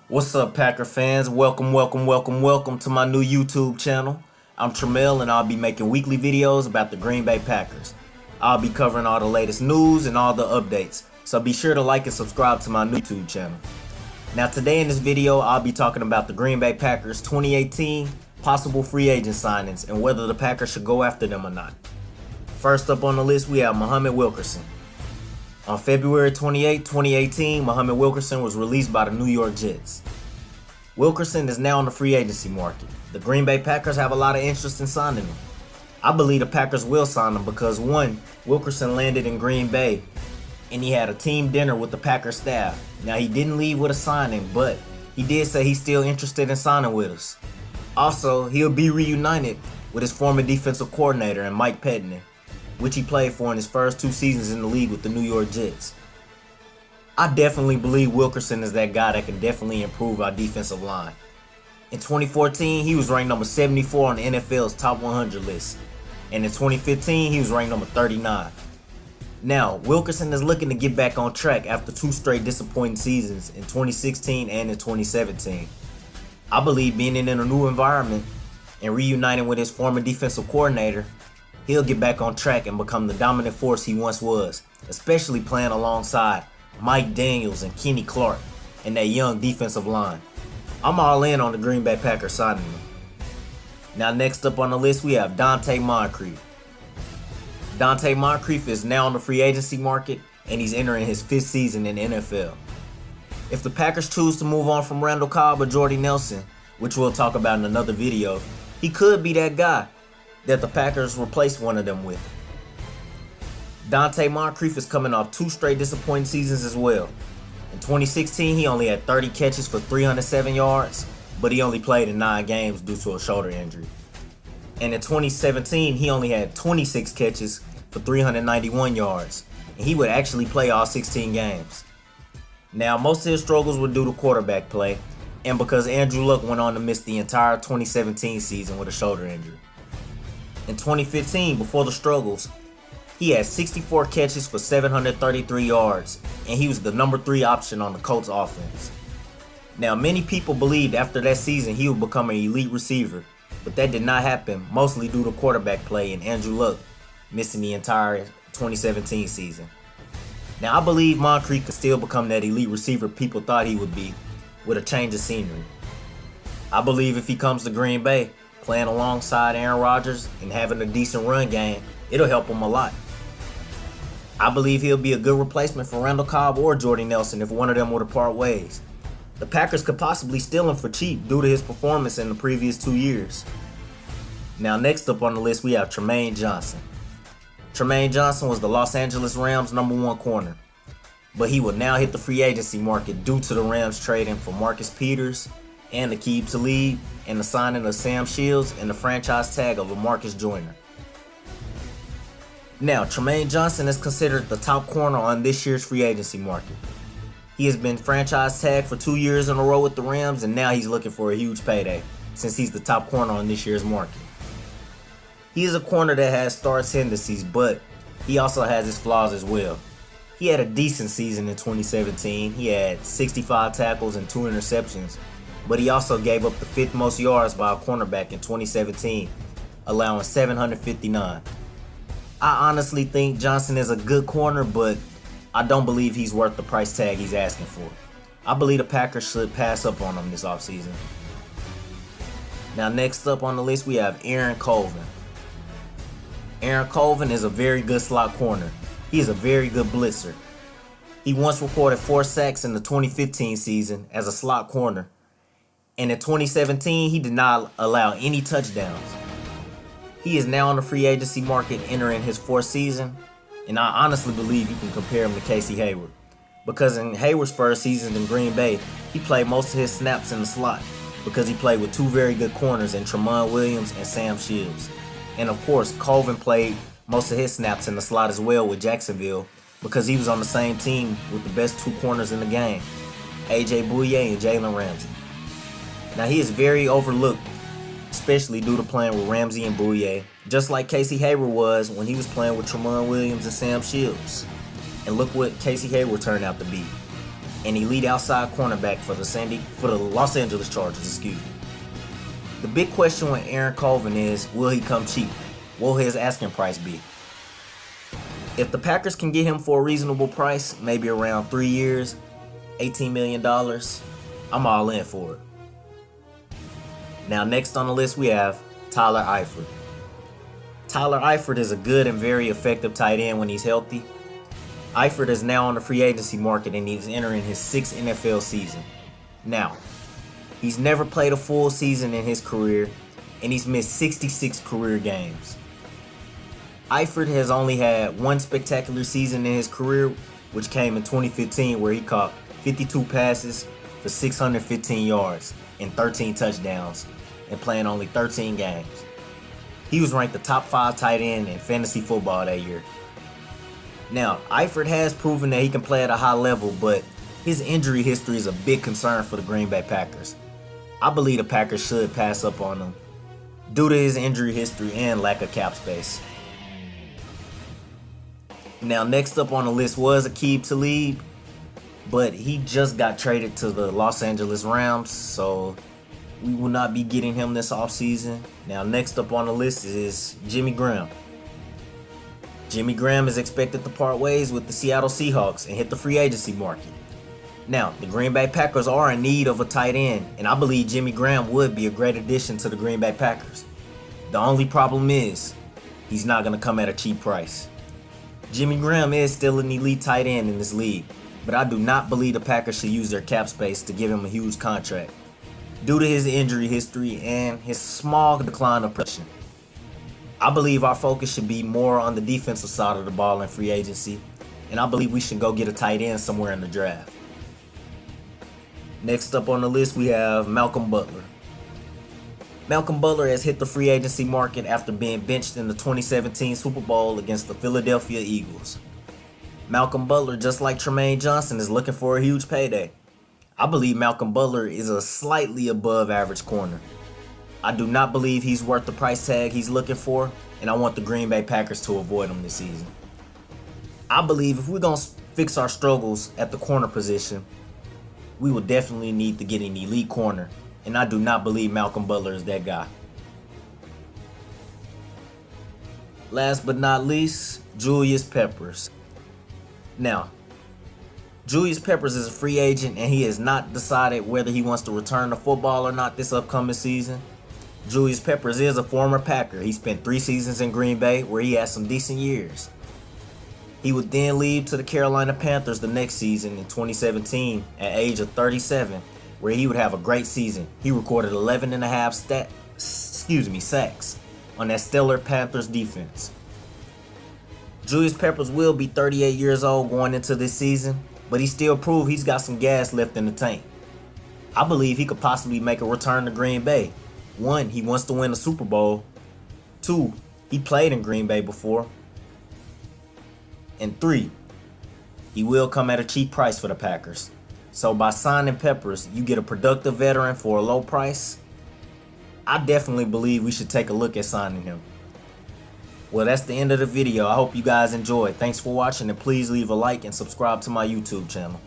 What's up, Packer fans? Welcome to my new YouTube channel. I'm Tramel and I'll be making weekly videos about the Green Bay Packers. I'll be covering all the latest news and all the updates, so be sure to like and subscribe to my new YouTube channel. Now today in this video, I'll be talking about the Green Bay Packers 2018 possible free agent signings and whether the Packers should go after them or not. First up on the list, we have Muhammad Wilkerson. On February 28, 2018, Muhammad Wilkerson was released by the New York Jets. Wilkerson is now on the free agency market. The Green Bay Packers have a lot of interest in signing him. I believe the Packers will sign him because, one, Wilkerson landed in Green Bay and he had a team dinner with the Packers staff. Now, he didn't leave with a signing, but he did say he's still interested in signing with us. Also, he'll be reunited with his former defensive coordinator and Mike Pettine, which he played for in his first 2 seasons in the league with the New York Jets. I definitely believe Wilkerson is that guy that can definitely improve our defensive line. In 2014, he was ranked number 74 on the NFL's top 100 list. And in 2015, he was ranked number 39. Now, Wilkerson is looking to get back on track after 2 straight disappointing seasons in 2016 and in 2017. I believe being in a new environment and reuniting with his former defensive coordinator, he'll get back on track and become the dominant force he once was, especially playing alongside Mike Daniels and Kenny Clark and that young defensive line. I'm all in on the Green Bay Packers signing him. Now next up on the list, we have Donte Moncrief. Donte Moncrief is now on the free agency market and he's entering his 5th season in the NFL. If the Packers choose to move on from Randall Cobb or Jordy Nelson, which we'll talk about in another video, he could be that guy that the Packers replace one of them with. Donte Moncrief is coming off 2 straight disappointing seasons as well. In 2016, he only had 30 catches for 307 yards, but he only played in 9 games due to a shoulder injury. And in 2017, he only had 26 catches for 391 yards, and he would actually play all 16 games. Now, most of his struggles were due to quarterback play, and because Andrew Luck went on to miss the entire 2017 season with a shoulder injury. In 2015, before the struggles, he had 64 catches for 733 yards, and he was the number 3 option on the Colts offense. Now, many people believed after that season he would become an elite receiver, but that did not happen, mostly due to quarterback play and Andrew Luck missing the entire 2017 season. Now, I believe Moncrief could still become that elite receiver people thought he would be with a change of scenery. I believe if he comes to Green Bay, playing alongside Aaron Rodgers and having a decent run game, it'll help him a lot. I believe he'll be a good replacement for Randall Cobb or Jordy Nelson if one of them were to part ways. The Packers could possibly steal him for cheap due to his performance in the previous 2 years. Now next up on the list, we have Trumaine Johnson. Trumaine Johnson was the Los Angeles Rams' #1 corner, but he will now hit the free agency market due to the Rams trading for Marcus Peters and Aqib Talib and the signing of Sam Shields and the franchise tag of LaMarcus Joyner. Now, Trumaine Johnson is considered the top corner on this year's free agency market. He has been franchise tagged for 2 years in a row with the Rams, and now he's looking for a huge payday since he's the top corner on this year's market. He is a corner that has star tendencies, but he also has his flaws as well. He had a decent season in 2017. He had 65 tackles and 2 interceptions, but he also gave up the 5th most yards by a cornerback in 2017, allowing 759. I honestly think Johnson is a good corner, but I don't believe he's worth the price tag he's asking for. I believe the Packers should pass up on him this offseason. Now next up on the list, we have Aaron Colvin. Aaron Colvin is a very good slot corner. He is a very good blitzer. He once recorded 4 sacks in the 2015 season as a slot corner, and in 2017, he did not allow any touchdowns. He is now on the free agency market entering his 4th season, and I honestly believe you can compare him to Casey Hayward. Because in Hayward's first season in Green Bay, he played most of his snaps in the slot because he played with 2 very good corners in Tramon Williams and Sam Shields. And of course, Colvin played most of his snaps in the slot as well with Jacksonville because he was on the same team with the best 2 corners in the game, A.J. Bouye and Jalen Ramsey. Now he is very overlooked, especially due to playing with Ramsey and Bouye, just like Casey Hayward was when he was playing with Tramon Williams and Sam Shields. And look what Casey Hayward turned out to be. an elite outside cornerback for the Los Angeles Chargers, excuse me. The big question with Aaron Colvin is, will he come cheap? What will his asking price be? If the Packers can get him for a reasonable price, maybe around 3 years, $18 million, I'm all in for it. Now next on the list we have Tyler Eifert. Tyler Eifert is a good and very effective tight end when he's healthy. Eifert is now on the free agency market and he's entering his 6th NFL season. Now, he's never played a full season in his career and he's missed 66 career games. Eifert has only had one spectacular season in his career, which came in 2015, where he caught 52 passes for 615 yards and 13 touchdowns and playing only 13 games. He was ranked the top 5 tight end in fantasy football that year. Now, Eifert has proven that he can play at a high level, but his injury history is a big concern for the Green Bay Packers. I believe the Packers should pass up on him due to his injury history and lack of cap space. Now, next up on the list was Aqib Talib, but he just got traded to the Los Angeles Rams, so we will not be getting him this offseason. Now, next up on the list is Jimmy Graham. Jimmy Graham is expected to part ways with the Seattle Seahawks and hit the free agency market. Now, the Green Bay Packers are in need of a tight end, and I believe Jimmy Graham would be a great addition to the Green Bay Packers. The only problem is, he's not going to come at a cheap price. Jimmy Graham is still an elite tight end in this league, but I do not believe the Packers should use their cap space to give him a huge contract due to his injury history and his small decline of production. I believe our focus should be more on the defensive side of the ball in free agency, and I believe we should go get a tight end somewhere in the draft. Next up on the list we have Malcolm Butler. Malcolm Butler has hit the free agency market after being benched in the 2017 Super Bowl against the Philadelphia Eagles. Malcolm Butler, just like Tremaine Johnson, is looking for a huge payday. I believe Malcolm Butler is a slightly above average corner. I do not believe he's worth the price tag he's looking for, and I want the Green Bay Packers to avoid him this season. I believe if we're going to fix our struggles at the corner position, we will definitely need to get an elite corner, and I do not believe Malcolm Butler is that guy. Last but not least, Julius Peppers. Now, Julius Peppers is a free agent and he has not decided whether he wants to return to football or not this upcoming season. Julius Peppers is a former Packer. He spent 3 seasons in Green Bay where he had some decent years. He would then leave to the Carolina Panthers the next season in 2017 at age of 37, where he would have a great season. He recorded 11.5 sacks on that stellar Panthers defense. Julius Peppers will be 38 years old going into this season, but he still proved he's got some gas left in the tank. I believe he could possibly make a return to Green Bay. 1, he wants to win a Super Bowl. 2, he played in Green Bay before. And 3, he will come at a cheap price for the Packers. So by signing Peppers, you get a productive veteran for a low price. I definitely believe we should take a look at signing him. Well, that's the end of the video. I hope you guys enjoyed. Thanks for watching, and please leave a like and subscribe to my YouTube channel.